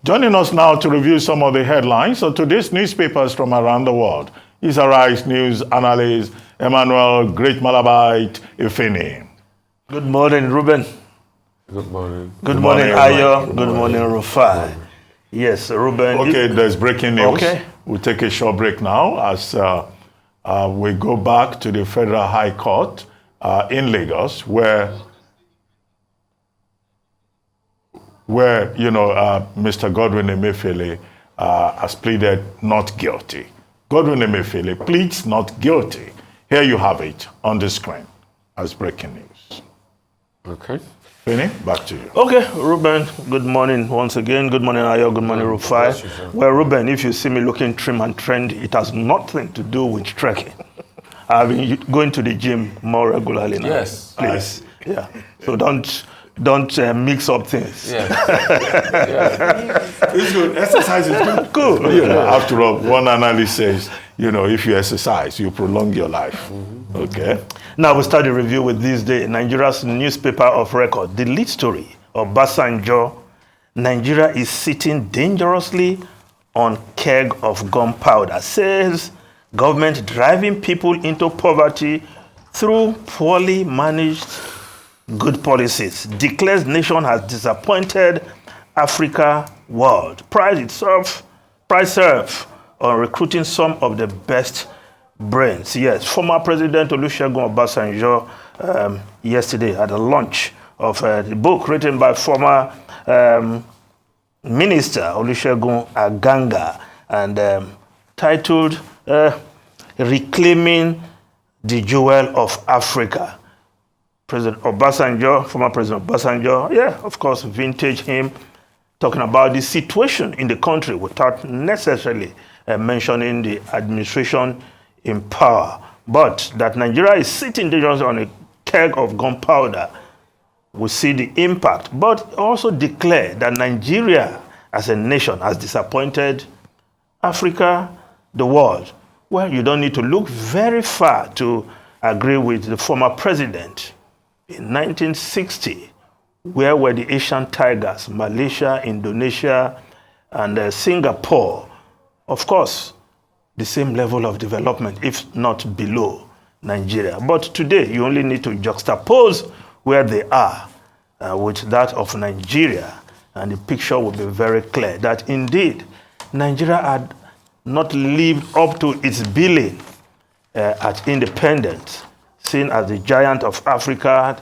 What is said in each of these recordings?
Joining us now to review some of the headlines of today's newspapers from around the world is Arise News analyst Emmanuel Great Malabite Ifeni. Good morning, Ruben. Good morning. Good morning, Ayo. Good morning, Rufai. Yes, Ruben. Okay, there's breaking news. Okay. We'll take a short break now as we go back to the Federal High Court in Lagos, where Mr. Godwin Emefiele has pleaded not guilty. Godwin Emefiele pleads not guilty. Here you have it on the screen as breaking news. Okay. Penny, back to you. Okay, Ruben, good morning once again. Good morning, Ayo. Good morning, Rufai. Well, Ruben, if you see me looking trim and trendy, it has nothing to do with trekking. I've been going to the gym more regularly now. Yes. Please. Yeah. So don't mix up things. Yes. It's good. Exercise is good. Good. After all, one analyst says, if you exercise, you prolong your life. Mm-hmm. Okay. Now we start the review with this day, Nigeria's newspaper of record. The lead story of Obansanjo, Nigeria is sitting dangerously on keg of gunpowder, says government driving people into poverty through poorly managed good policies. Declares nation has disappointed Africa world. Prides serve on recruiting some of the best brains. Yes, former President Olusegun Obansanjo yesterday at the launch of the book written by former Minister Olusegun Aganga and titled Reclaiming the Jewel of Africa. President Obansanjo, former President Obansanjo, of course, vintage him, talking about the situation in the country without necessarily mentioning the administration in power. But that Nigeria is sitting dangerously on a keg of gunpowder, we see the impact, but also declare that Nigeria as a nation has disappointed Africa, the world. Well, you don't need to look very far to agree with the former president. In 1960, where were the Asian tigers? Malaysia, Indonesia, and Singapore. Of course, the same level of development, if not below Nigeria. But today, you only need to juxtapose where they are with that of Nigeria, and the picture will be very clear that indeed, Nigeria had not lived up to its billing at independence, seen as the giant of Africa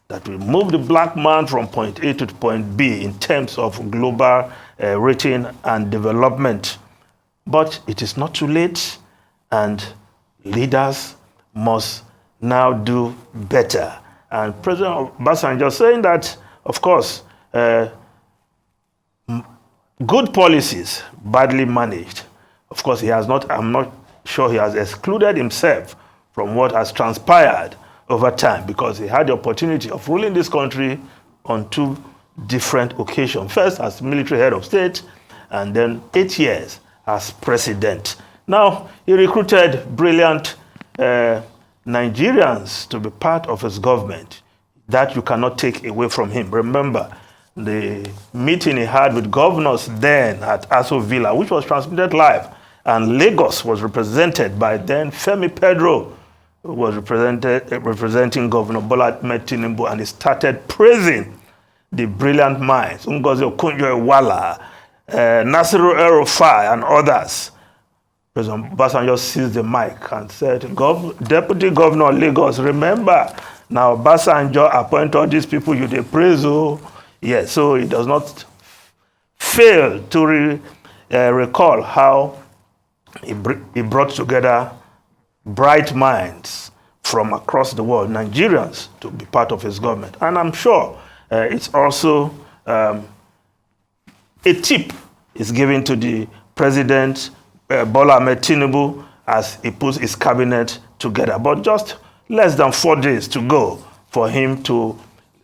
that will move the black man from point A to point B in terms of global rating and development. But it is not too late, and leaders must now do better. And President Obansanjo saying that, of course, good policies, badly managed. Of course, I'm not sure he has excluded himself from what has transpired over time, because he had the opportunity of ruling this country on two different occasions. First as military head of state, and then 8 years as president. Now, he recruited brilliant Nigerians to be part of his government. That you cannot take away from him. Remember, the meeting he had with governors then at Aso Villa, which was transmitted live, and Lagos was represented by then Femi Pedro, who was representing Governor Bola Ahmed Tinubu, and he started praising the brilliant minds, Ngozi Okonjo-Iweala, Nasiru El-Rufai, and others. President Obansanjo seized the mic and said, Deputy Governor of Lagos, remember, now Obansanjo appoint all these people you dey praise. Yes, so he does not fail to recall how he brought together bright minds from across the world, Nigerians, to be part of his government. And I'm sure it's also a tip is given to the President Bola Ahmed Tinubu as he puts his cabinet together. But just less than 4 days to go for him to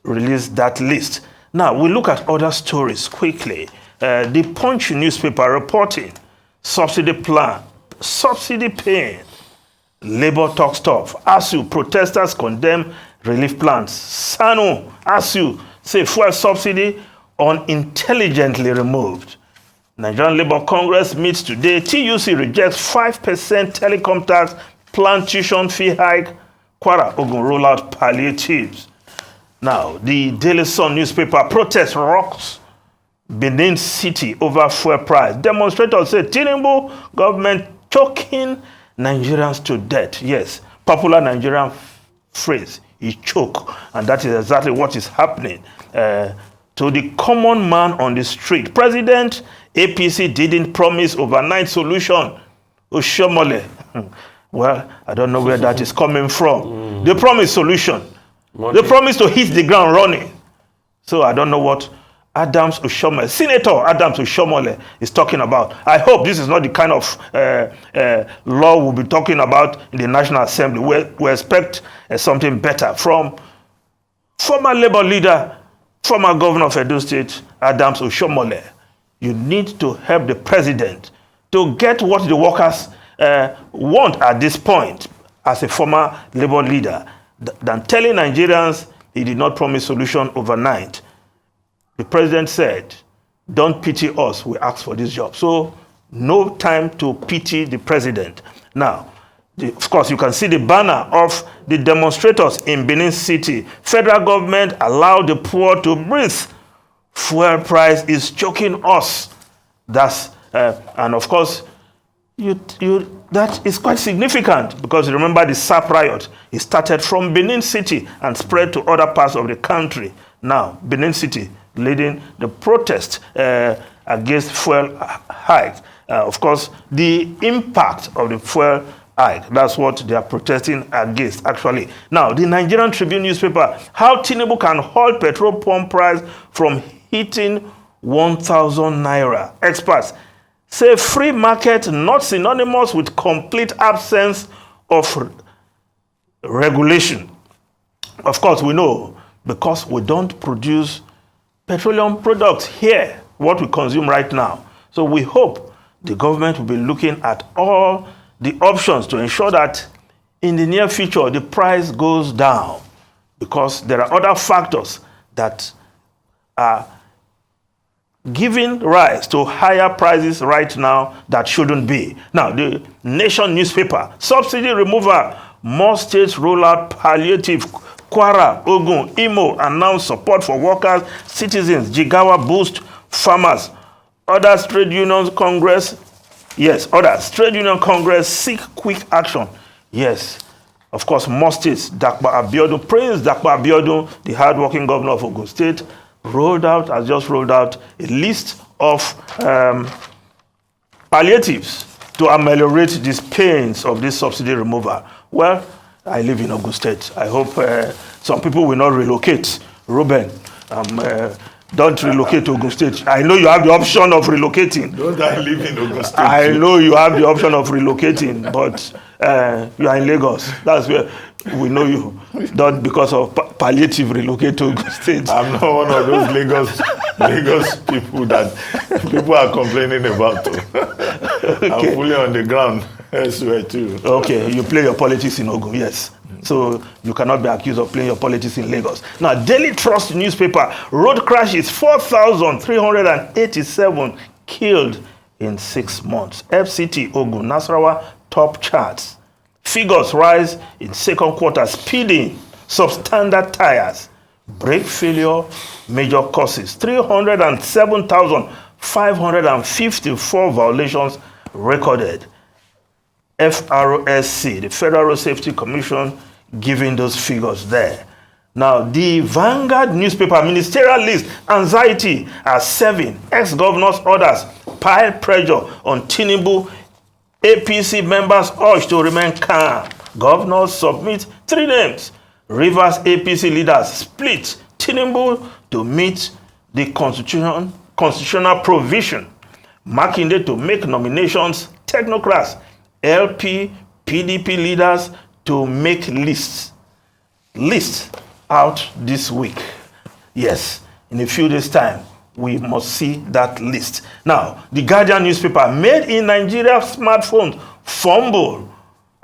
release that list. Now, we look at other stories quickly. The Punch newspaper reporting subsidy plan, subsidy pain, Labour talks tough. ASU protesters condemn relief plans. SANU, ASU say fuel subsidy unintelligently removed. Nigerian Labour Congress meets today. TUC rejects 5% telecom tax, planned tuition fee hike, Kwara Ogun rollout palliatives. Now, the Daily Sun newspaper protest rocks Benin City over fuel price. Demonstrators say Tinubu government choking Nigerians to death. Yes, popular Nigerian phrase is choke, and that is exactly what is happening to the common man on the street. President APC didn't promise overnight solution. Oshomole. Well, I don't know where that is coming from. They promised solution. They promised to hit the ground running. So I don't know what Adams Oshomole, Senator Adams Oshomole is talking about. I hope this is not the kind of law we'll be talking about in the National Assembly. We expect something better from former Labour leader, former governor of Edo State, Adams Oshomole. You need to help the president to get what the workers want at this point as a former Labour leader than telling Nigerians he did not promise solution overnight. The president said, don't pity us, we asked for this job. So no time to pity the president. Now, of course, you can see the banner of the demonstrators in Benin City. Federal government allowed the poor to breathe. Fuel price is choking us. That's and of course, that is quite significant because remember the SAP riot. It started from Benin City and spread to other parts of the country. Now, Benin City leading the protest against fuel hike. Of course, the impact of the fuel hike, that's what they are protesting against, actually. Now, the Nigerian Tribune newspaper, how Tinubu can hold petrol pump price from hitting 1,000 naira. Experts say free market not synonymous with complete absence of regulation. Of course, we know because we don't produce petroleum products here, what we consume right now. So we hope the government will be looking at all the options to ensure that in the near future, the price goes down because there are other factors that are giving rise to higher prices right now that shouldn't be. Now, the Nation newspaper, subsidy removal, more states roll out palliative. Kwara, Ogun, Imo announce support for workers, citizens. Jigawa boost farmers. Others trade unions Congress. Yes, others trade union Congress seek quick action. Yes, of course, more states. Prince Dakpa Abiodun, the hardworking governor of Ogun State, has just rolled out a list of palliatives to ameliorate these pains of this subsidy removal. Well, I live in Ogun State. I hope some people will not relocate. Ruben, don't relocate to Ogun State. I know you have the option of relocating. Don't I live in Ogun State? I know you have the option of relocating, but you are in Lagos. That's where we know you. Not because of palliative relocate to Ogun State. I'm not one of those Lagos people that people are complaining about. Okay. I'm fully on the ground elsewhere too. Okay, you play your politics in Ogun, yes. So you cannot be accused of playing your politics in Lagos. Now, Daily Trust newspaper, road crashes, 4,387 killed in 6 months. FCT Ogun, Nasarawa, top charts. Figures rise in second quarter, speeding, substandard tires, brake failure, major causes. 307,554 violations recorded. FRSC, the Federal Road Safety Commission, giving those figures there. Now, the Vanguard newspaper, ministerial list, anxiety as serving ex-governors' orders, pile pressure on Tinubu. APC members urged to remain calm. Governors submit 3 names. Rivers APC leaders split Tinubu to meet the constitutional provision. Makinde to make nominations. Technocrats, LP, PDP leaders to make lists out this week. Yes, in a few days' time, we must see that list. Now, the Guardian newspaper, made in Nigeria smartphones fumble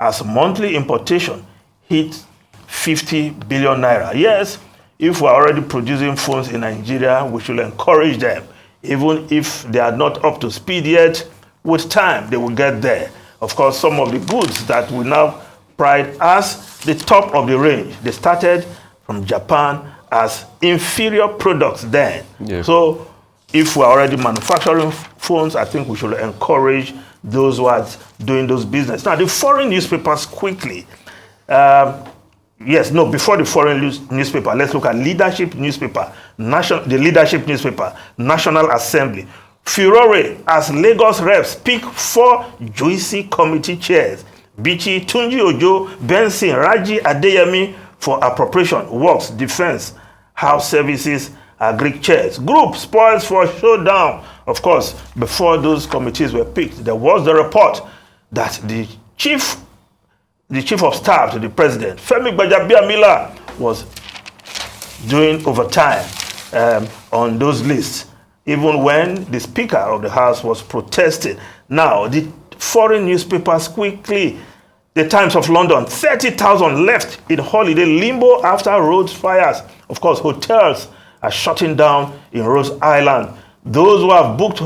as monthly importation hit 50 billion naira. Yes, if we're already producing phones in Nigeria, we should encourage them. even if they are not up to speed yet, with time they will get there. Of course, some of the goods that we now pride as the top of the range, they started from Japan as inferior products then. Yeah. So if we're already manufacturing phones, I think we should encourage those who are doing those business. Now, the foreign newspapers quickly. Before the foreign newspaper, let's look at leadership newspaper, the leadership newspaper, National Assembly. Furore as Lagos reps pick 4 juicy committee chairs. Bichi, Tunji Ojo, Benson, Raji Adeyemi for appropriation, works, defense, house services, agri chairs. Group spoils for showdown. Of course, before those committees were picked, there was the report that the chief of staff to the president, Femi Gbajabiamila, was doing overtime on those lists, even when the Speaker of the House was protesting. Now, the foreign newspapers quickly. The Times of London, 30,000 left in holiday limbo after road fires. Of course, hotels are shutting down in Rose Island. Those who have booked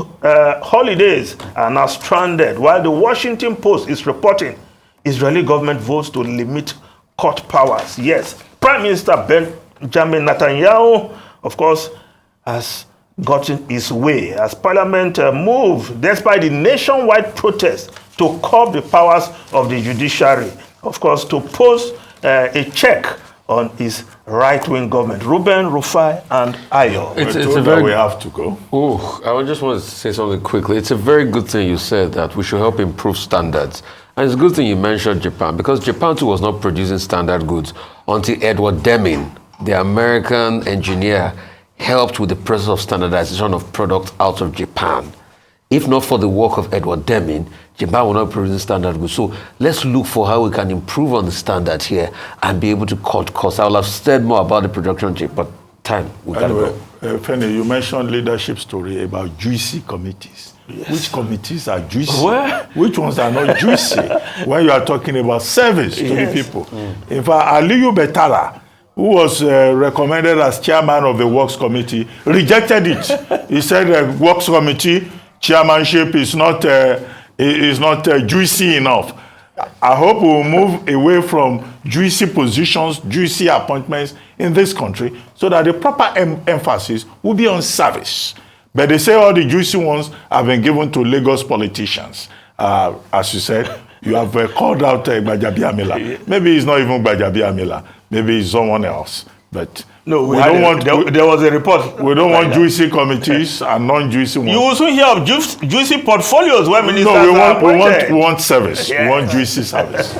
holidays are now stranded, while the Washington Post is reporting Israeli government votes to limit court powers. Yes, Prime Minister Benjamin Netanyahu, of course, has gotten his way as Parliament moved, despite the nationwide protest, to curb the powers of the judiciary. Of course, to pose a check on his right-wing government. Ruben, Rufai, and Ayo. We have to go. Oh, I just want to say something quickly. It's a very good thing you said that we should help improve standards. And it's a good thing you mentioned Japan, because Japan too was not producing standard goods until Edward Deming, the American engineer, helped with the process of standardization of products out of Japan. If not for the work of Edward Deming, Japan will not produce standard goods. So let's look for how we can improve on the standard here and be able to cut costs. I will have said more about the production chip, but time, we gotta go. Feni, you mentioned leadership story about juicy committees. Yes. Which committees are juicy? Where? Which ones are not juicy? When you are talking about service to the people. In fact, Aliyu Betara, who was recommended as chairman of the Works Committee, rejected it. He said the Works Committee chairmanship is not juicy enough. I hope we will move away from juicy positions, juicy appointments in this country, so that the proper emphasis will be on service. But they say all the juicy ones have been given to Lagos politicians. As you said, you have called out Gbajabiamila. Maybe it's not even Gbajabiamila. Maybe it's someone else. But no, there was a report. We don't want juicy committees and non-juicy ones. You also hear of juicy portfolios where ministers we want service. Yeah. We want juicy service.